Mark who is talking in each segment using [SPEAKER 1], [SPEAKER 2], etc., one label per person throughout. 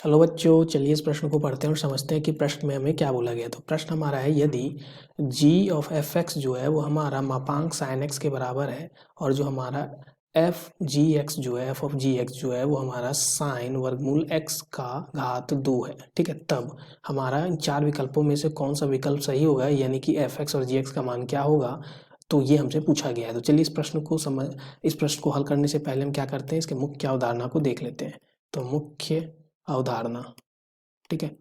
[SPEAKER 1] Hello बच्चों, चलिए इस प्रश्न को पढ़ते हैं और समझते हैं कि प्रश्न में हमें क्या बोला गया। तो प्रश्न हमारा है, यदि g ऑफ एफ एक्स जो है वो हमारा मापांक साइन एक्स के बराबर है और जो हमारा एफ जी एक्स जो है, एफ ऑफ जी एक्स जो है वो हमारा साइन वर्गमूल x का घात 2 है, ठीक है, तब हमारा इन चार विकल्पों में से कौन सा विकल्प सही होगा, यानी कि एफ एक्स और जी एक्स का मान क्या होगा, तो ये हमसे पूछा गया है। तो चलिए इस प्रश्न को हल करने से पहले हम क्या करते हैं, इसके मुख्य अवधारणा को देख लेते हैं। तो मुख्य अवधारणा, ठीक है।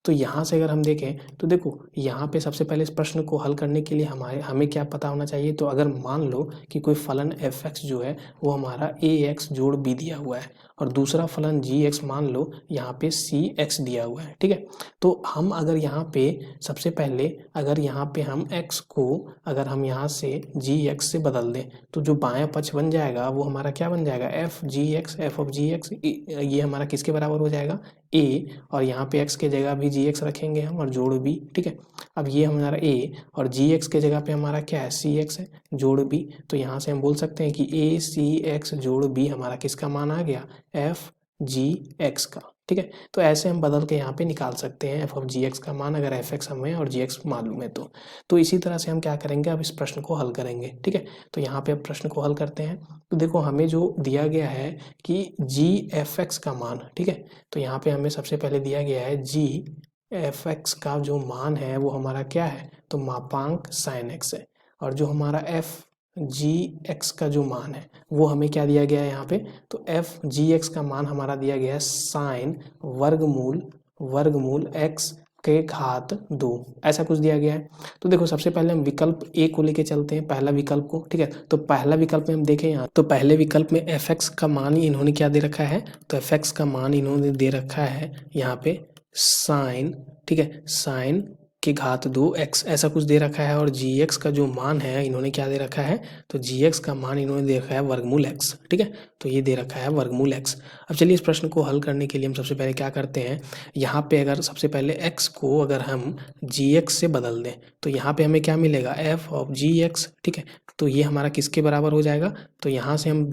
[SPEAKER 1] तो यहाँ से अगर हम देखें तो देखो, यहाँ पे सबसे पहले इस प्रश्न को हल करने के लिए हमें क्या पता होना चाहिए। तो अगर मान लो कि कोई फलन एफ एक्स जो है वो हमारा ए एक्स जोड़ बी दिया हुआ है और दूसरा फलन जी एक्स मान लो यहाँ पे सी एक्स दिया हुआ है, ठीक है। तो हम अगर यहाँ पे सबसे पहले अगर यहाँ पे हम एक्स को अगर हम यहाँ से जी एक्स से बदल दें तो जो बायां पक्ष बन जाएगा वो हमारा क्या बन जाएगा, F G X, F of G X, ये हमारा किसके बराबर हो जाएगा, ए, और यहाँ पे x के जगह भी जी एक्स रखेंगे हम और जोड़ b, ठीक है। अब ये हमारा a और जी एक्स के जगह पे हमारा क्या है, सी एक्स है जोड़ b। तो यहाँ से हम बोल सकते हैं कि ए सी एक्स जोड़ b हमारा किसका मान आ गया, एफ जी एक्स का, ठीक है। तो ऐसे हम बदल के यहाँ पे निकाल सकते हैं एफ ऑफ जी एक्स का मान, अगर एफ एक्स हमें और जी एक्स मालूम है तो इसी तरह से हम क्या करेंगे, अब इस प्रश्न को हल करेंगे, ठीक है। तो यहाँ पे अब प्रश्न को हल करते हैं। तो देखो, हमें जो दिया गया है कि जी एफ एक्स का मान, ठीक है। तो यहाँ पे हमें सबसे पहले दिया गया है जी एफ एक्स का जो मान है वो हमारा क्या है, तो मापांक साइन एक्स है। और जो हमारा एफ जी एक्स का जो मान है वो हमें क्या दिया गया है यहाँ पे, तो एफ जी एक्स का मान हमारा दिया गया है साइन वर्गमूल एक्स के घात 2, ऐसा कुछ दिया गया है। तो देखो, सबसे पहले हम विकल्प ए को लेके चलते हैं, पहला विकल्प को, ठीक है। तो पहला विकल्प में हम देखें यहाँ, तो पहले विकल्प में एफ एक्स का मान इन्होंने क्या दे रखा है, तो एफ एक्स का मान इन्होंने दे रखा है यहाँ पे साइन, ठीक है, साइन के घात 2 एक्स, ऐसा कुछ दे रखा है। और जी एक्स का जो मान है इन्होंने क्या दे रखा है, तो जी एक्स का मान इन्होंने दे रखा है वर्गमूल एक्स, ठीक है। तो ये दे रखा है वर्गमूल एक्स। अब चलिए इस प्रश्न को हल करने के लिए हम सबसे पहले क्या करते हैं, यहाँ पे अगर सबसे पहले एक्स को अगर हम जी एक्स से बदल दें तो यहाँ पे हमें क्या मिलेगा, एफ ऑफ जी एक्स, ठीक है। तो ये हमारा किसके बराबर हो जाएगा, तो यहाँ से हम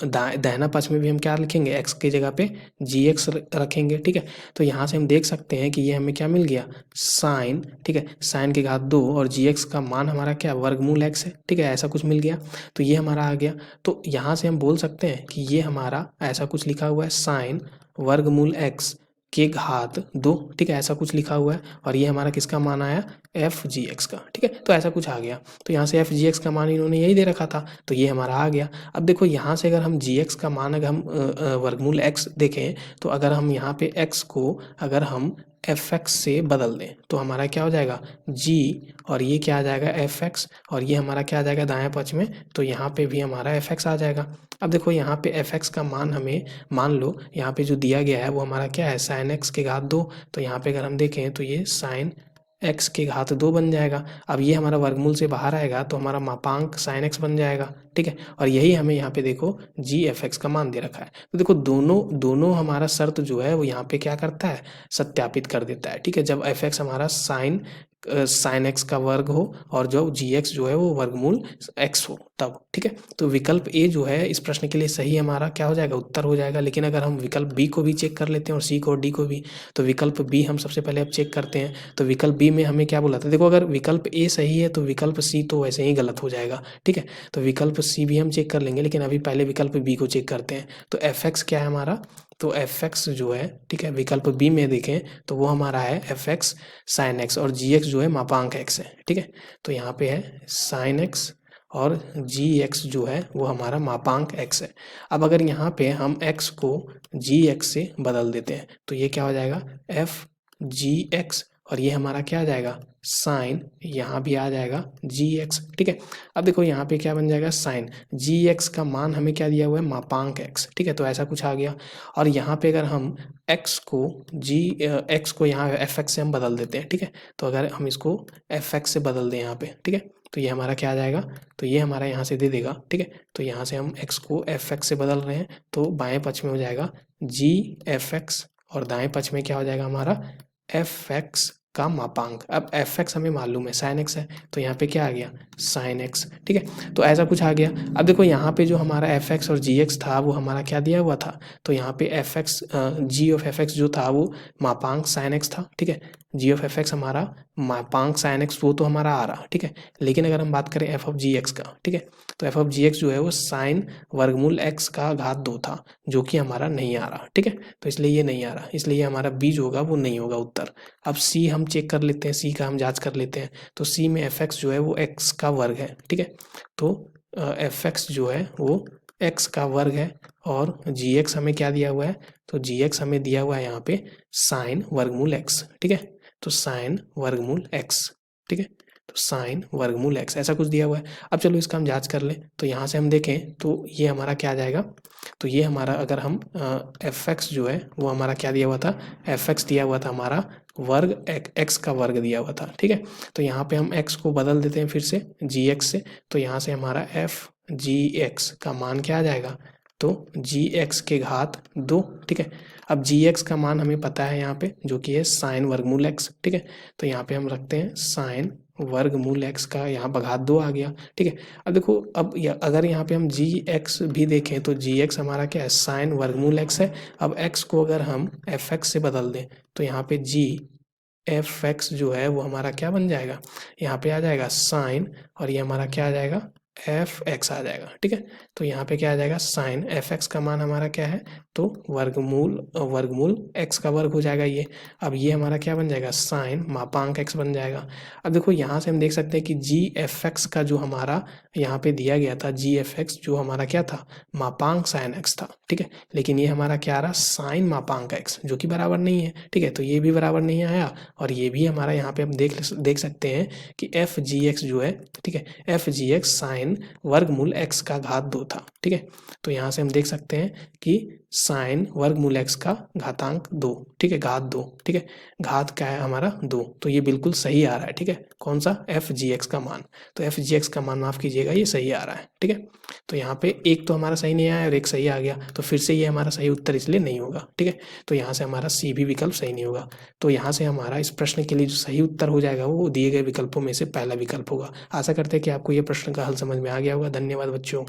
[SPEAKER 1] दाहिना पक्ष में भी हम क्या लिखेंगे, एक्स की जगह पे जी एक्स रखेंगे, ठीक है। तो यहाँ से हम देख सकते हैं कि ये हमें क्या मिल गया, साइन, ठीक है, साइन के घात 2 और जी एक्स का मान हमारा क्या, वर्गमूल एक्स है, ठीक है, ऐसा कुछ मिल गया। तो ये हमारा आ गया। तो यहाँ से हम बोल सकते हैं कि ये हमारा ऐसा कुछ लिखा हुआ है, साइन वर्गमूल एक्स के घात 2, ठीक है, ऐसा कुछ लिखा हुआ है। और ये हमारा किसका मान आया, एफ जी एक्स का, ठीक है। तो ऐसा कुछ आ गया। तो यहाँ से एफ जी एक्स का मान इन्होंने यही दे रखा था, तो ये हमारा आ गया। अब देखो, यहाँ से अगर हम जी एक्स का मान अगर हम वर्गमूल एक्स देखें तो अगर हम यहाँ पे एक्स को अगर हम एफ एक्स से बदल दें तो हमारा क्या हो जाएगा, जी, और ये क्या आ जाएगा, एफ एक्स, और ये हमारा क्या आ जाएगा दाएं पक्ष में, तो यहाँ पे भी हमारा एफ एक्स आ जाएगा। अब देखो, यहाँ पे एफ एक्स का मान हमें मान लो यहाँ पे जो दिया गया है वो हमारा क्या है, साइन एक्स के घात 2। तो यहाँ पे अगर हम देखें तो ये साइन एक्स के घात 2 बन जाएगा। अब ये हमारा वर्गमूल से बाहर आएगा तो हमारा मापांक साइन एक्स बन जाएगा, ठीक है। और यही हमें यहाँ पे देखो जी एफ एक्स का मान दे रखा है। तो देखो, दोनों हमारा शर्त जो है वो यहाँ पे क्या करता है, सत्यापित कर देता है, ठीक है। जब एफ एक्स हमारा साइन एक्स का वर्ग हो और जो जी एक्स जो है वो वर्गमूल एक्स हो तब, ठीक है। तो विकल्प ए जो है इस प्रश्न के लिए सही हमारा क्या हो जाएगा, उत्तर हो जाएगा। लेकिन अगर हम विकल्प बी को भी चेक कर लेते हैं और सी को और डी को भी, तो विकल्प बी हम सबसे पहले अब चेक करते हैं। तो विकल्प बी में हमें क्या बोला था, देखो, अगर विकल्प ए सही है तो विकल्प सी तो वैसे ही गलत हो जाएगा, ठीक है। तो विकल्प सी भी हम चेक कर लेंगे, लेकिन अभी पहले विकल्प बी को चेक करते हैं। तो एफ एक्स क्या है हमारा, तो एफ एक्स जो है, ठीक है, विकल्प बी में देखें तो वो हमारा है एफ एक्स साइन एक्स और जी एक्स जो है मापांक एक्स है, ठीक है। तो यहाँ पे है साइन एक्स और जी एक्स जो है वो हमारा मापांक एक्स है। अब अगर यहाँ पे हम एक्स को जी एक्स से बदल देते हैं तो ये क्या हो जाएगा, एफ जी एक्स, और ये हमारा क्या आ जाएगा, साइन, यहाँ भी आ जाएगा जी एक्स, ठीक है। अब देखो, यहाँ पे क्या बन जाएगा, साइन जी एक्स का मान हमें क्या दिया हुआ है, मापांक एक्स, ठीक है। तो ऐसा कुछ आ गया। और यहाँ पे अगर हम एक्स को यहाँ एफ एक्स से हम बदल देते हैं, ठीक है। तो अगर हम इसको एफ एक्स से बदल दें यहाँ पे, ठीक है, तो ये हमारा क्या आ जाएगा, तो ये हमारा यहाँ से दे देगा, ठीक है। तो यहाँ से हम एक्स को एफ एक्स से बदल रहे हैं तो बाएं पक्ष में हो जाएगा जी एफ एक्स और दाएं पक्ष में क्या हो जाएगा हमारा एफ एक्स का मापांक। अब एफ एक्स हमें मालूम है साइन एक्स है, तो यहाँ पे क्या आ गया साइन एक्स, ठीक है। तो ऐसा कुछ आ गया। अब देखो यहाँ पे जो हमारा एफ एक्स और जी एक्स था वो हमारा क्या दिया हुआ था, तो यहाँ पे F X G of F X जो था वो मापांक साइन एक्स था, ठीक है। जी ऑफ एफ एक्स हमारा मापांक साइन एक्स वो तो हमारा आ रहा, ठीक है। लेकिन अगर हम बात करें एफ ऑफ जी एक्स का, ठीक है, तो एफ ऑफ जी एक्स जो है वो साइन वर्गमूल एक्स का घात 2 था, जो कि हमारा नहीं आ रहा, ठीक है। तो इसलिए ये नहीं आ रहा, इसलिए हमारा बी जो होगा वो नहीं होगा उत्तर। अब सी हम चेक कर लेते हैं, सी का हम जांच कर लेते हैं। तो सी में एफ एक्स जो है वो एक्स का वर्ग है, ठीक है। तो एफ एक्स जो है वो एक्स का वर्ग है और जी एक्स हमें क्या दिया हुआ है, तो जी एक्स हमें दिया हुआ है यहाँ पे साइन वर्गमूल एक्स, ठीक है। तो साइन वर्गमूल एक्स, ठीक है। तो साइन वर्गमूल एक्स ऐसा कुछ दिया हुआ है। अब चलो इसका हम जांच कर लें। तो यहाँ से हम देखें तो ये हमारा क्या आ जाएगा, तो ये हमारा अगर हम एफ एक्स जो है वो हमारा क्या दिया हुआ था, एफ एक्स दिया हुआ था हमारा वर्ग एक्स का वर्ग दिया हुआ था, ठीक है। तो यहाँ पे हम एक्स को बदल देते हैं फिर से जी एक्स से। तो यहाँ से हमारा एफ जी एक्स का मान क्या आ जाएगा, तो जी एक्स के घात 2, ठीक है। अब जी एक्स का मान हमें पता है यहाँ पे, जो कि है साइन वर्गमूल एक्स, ठीक है। तो यहाँ पे हम रखते हैं साइन वर्गमूल एक्स का यहाँ पर घात 2 आ गया, ठीक है। अब देखो अब अगर यहाँ पे हम जी एक्स भी देखें तो जी एक्स हमारा क्या है साइन वर्गमूल एक्स है। अब एक्स को अगर हम एफ एक्स से बदल दें तो यहाँ पे जी एफ एक्स जो है वो हमारा क्या बन जाएगा, यहाँ पे आ जाएगा साइन और ये हमारा क्या आ जाएगा एफ एक्स आ जाएगा, ठीक है। तो यहाँ पे क्या आ जाएगा साइन एफ एक्स का मान हमारा क्या है, तो वर्गमूल एक्स का वर्ग हो जाएगा ये। अब ये हमारा क्या बन जाएगा साइन मापांक एक्स बन जाएगा। अब देखो यहाँ से हम देख सकते हैं कि जी एफ एक्स का जो हमारा यहाँ पे दिया गया था, जी एफ एक्स जो हमारा क्या था मापांक साइन एक्स था, ठीक है। लेकिन ये हमारा क्या आ रहा साइन मापांक एक्स, जो कि बराबर नहीं है, ठीक है। तो ये भी बराबर नहीं आया और ये भी हमारा यहाँ पे हम देख सकते हैं कि एफ जी एक्स जो है, ठीक है, एफ जी एक्स साइन वर्गमूल एक्स का घात 2 था, ठीक है। तो यहाँ से हम देख सकते हैं कि साइन वर्गमूल एक्स का घातांक 2, ठीक है, घात 2, ठीक है। घात क्या है हमारा 2, तो ये बिल्कुल सही आ रहा है, ठीक है। कौन सा एफ जी एक्स का मान, तो एफ जी एक्स का मान माफ कीजिएगा ये सही आ रहा है, ठीक है। तो यहाँ पे एक तो हमारा सही नहीं आया और एक सही आ गया, तो फिर से ये हमारा सही उत्तर इसलिए नहीं होगा, ठीक है। तो यहाँ से हमारा सी भी विकल्प सही नहीं होगा। तो यहाँ से हमारा इस प्रश्न के लिए जो सही उत्तर हो जाएगा वो दिए गए विकल्पों में से पहला विकल्प होगा। आशा करते हैं कि आपको ये प्रश्न का हल समझ में आ गया होगा। धन्यवाद बच्चों।